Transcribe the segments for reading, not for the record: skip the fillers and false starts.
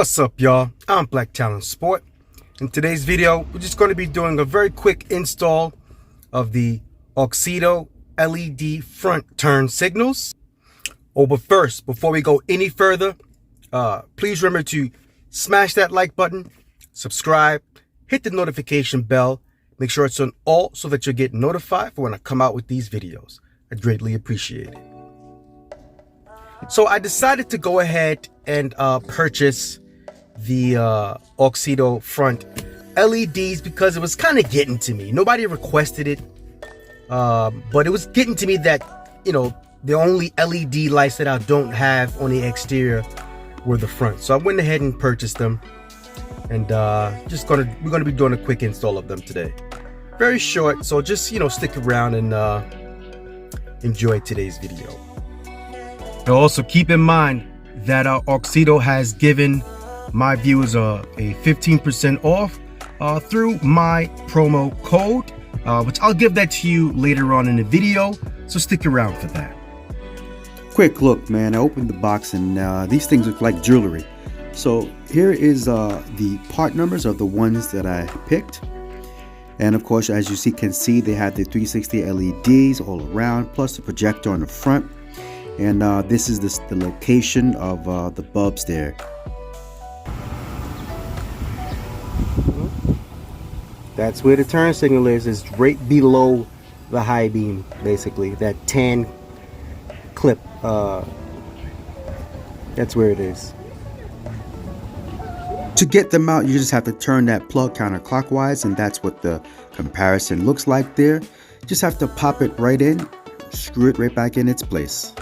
What's up, y'all? I'm Black Talent Sport. In today's video, we're just going to be doing a very quick install of the Auxito LED front turn signals. Oh, but first, before we go any further, please remember to smash that like button, subscribe, hit the notification bell, make sure it's on all so that you'll get notified for when I come out with these videos. I'd greatly appreciate it. So I decided to go ahead and purchase the Auxito front LEDs because it was kind of getting to me. Nobody requested it, but it was getting to me that, you know, the only LED lights that I don't have on the exterior were the front. So I went ahead and purchased them, and we're gonna be doing a quick install of them today. Very short, so just, you know, stick around and enjoy today's video. And also keep in mind that Auxito has given my viewers a 15% off through my promo code, which I'll give that to you later on in the video, so stick around for that. Quick look, man. I opened the box and these things look like jewelry. So here is the part numbers of the ones that I picked, and of course, as you can see, they have the 360 LEDs all around, plus the projector on the front. And this is the location of the bulbs there. That's where the turn signal is. It's right below the high beam, basically. That tan clip. That's where it is. To get them out, you just have to turn that plug counterclockwise, and that's what the comparison looks like there. Just have to pop it right in, screw it right back in its place.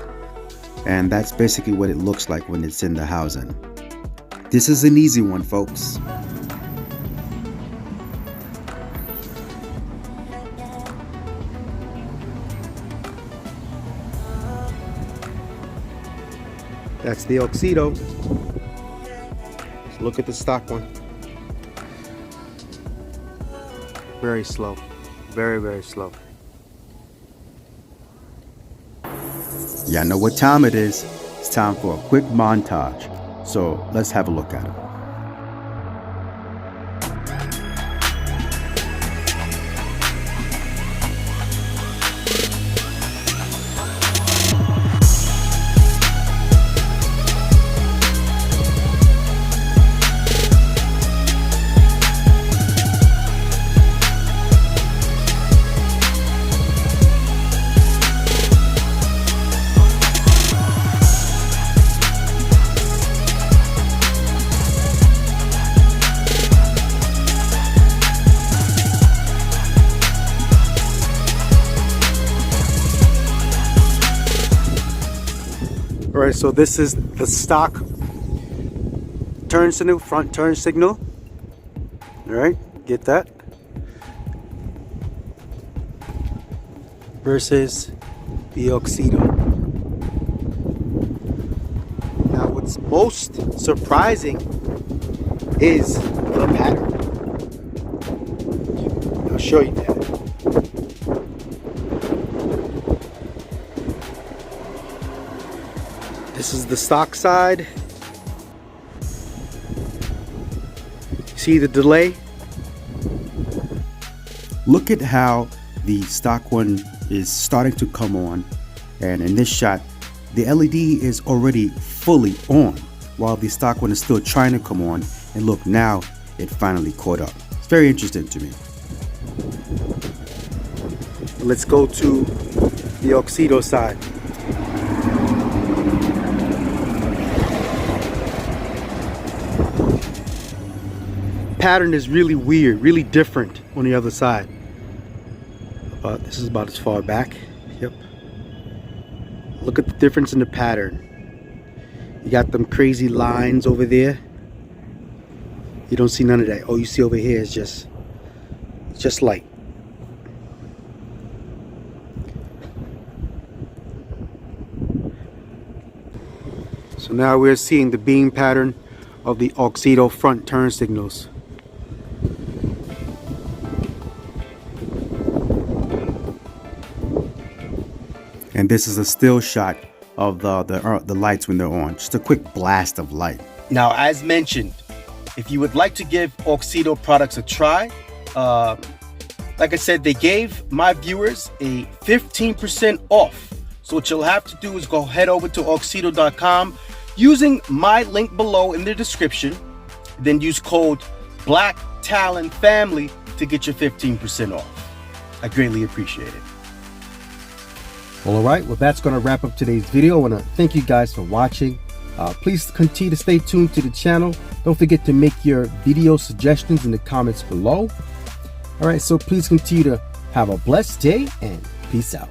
And that's basically what it looks like when it's in the housing. This is an easy one, folks. That's the Auxito. Let's look at the stock one. Very slow. Very, very slow. Y'all know what time it is. It's time for a quick montage. So let's have a look at it. Alright, so this is the stock turn signal, front turn signal. Alright, get that? Versus the Auxito. Now what's most surprising is the pattern. I'll show you that. This is the stock side. See the delay? Look at how the stock one is starting to come on, and in this shot the LED is already fully on while the stock one is still trying to come on, and look, now it finally caught up. It's very interesting to me. Let's go to the Auxito side. Pattern is really weird, really different on the other side. This is about as far back. Yep. Look at the difference in the pattern. You got them crazy lines over there. You don't see none of that. All you see over here is just light. So now we're seeing the beam pattern of the Auxito front turn signals. And this is a still shot of the lights when they're on. Just a quick blast of light. Now, as mentioned, if you would like to give Auxito products a try, like I said, they gave my viewers a 15% off. So what you'll have to do is go head over to Auxito.com using my link below in the description. Then use code BlackTalonFamily to get your 15% off. I greatly appreciate it. Well, alright, well that's going to wrap up today's video. I want to thank you guys for watching. Please continue to stay tuned to the channel. Don't forget to make your video suggestions in the comments below. Alright, so please continue to have a blessed day and peace out.